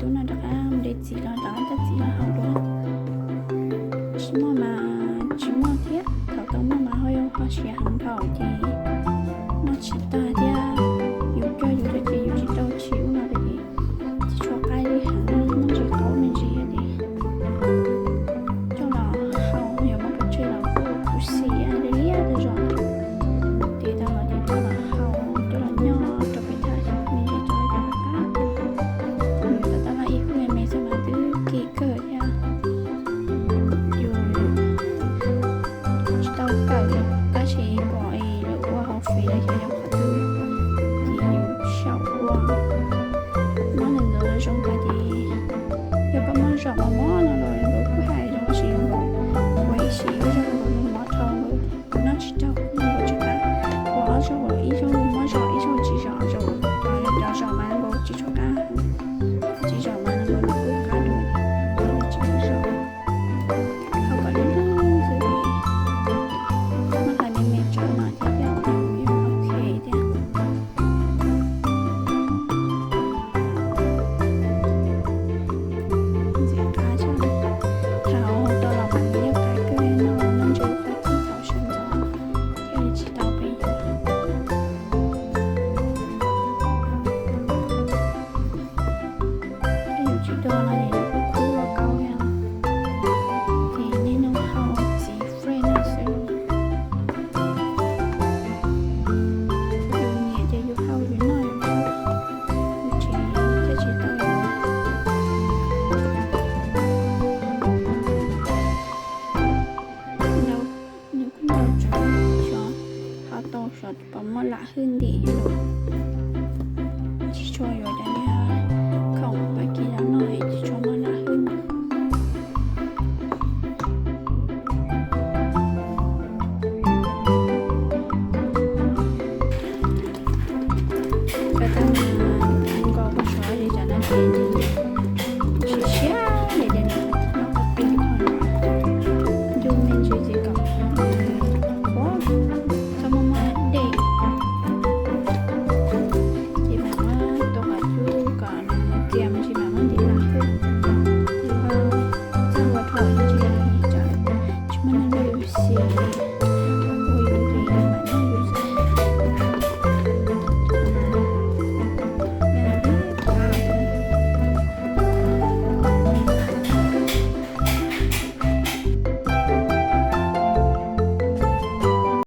都那这个没得几了，当然几了好多。期末嘛，期末天，考到末嘛好用好些很考的，那其他的有这有这些有些都起那的，只说该的很，那就搞那些的。就了好有么个这了不是呀的呀的种的，对的了对的了好，对了孬，这边他没些做的个啥，แต่ตอนอีกเพื่อนไม่สามารถตื้อกี่เกิด呀อยู่到เก่าอยู่ก็ใช้บ่อยหรือว่าเขาฟรีแล้วเขายังขอตื้อที่อยู่小ว่ามันหนึ่งเลยจงไปดี有个梦想我梦了了不还中心我一起有种我梦头我那去找我去看我好像我一种梦想一种技巧就要上班我基础干技巧嘛能够不干的基本上เขาก็เรื่อยๆสิมันใครไม่เจอหน่อยที่เดียวโอเคเดียวเสียค่าใช่ไหม他到老板没有改革那我们就会提早选择第二期到北邮ถ้าอยู่ที่ตัวเราเนี่ยก็คู่เราเก่าอย่างทีนี้น้องเขาสีเฟรนด์สิอยู่เนี่ยจะอยู่เขาอยู่หน่อยอยู่ที่จะชิดตัวอยู่แล้วนิ้วคุณเราจะชอบเขาโตชดประมาณละขึ้นดีอยู่ที่ช่วยอยู่จะเนี่ยของไปกินแล้วหน่อยที่ช่วยมาละขึ้นก็ตั้งนานก็ช่วยที่จะนั่งกิน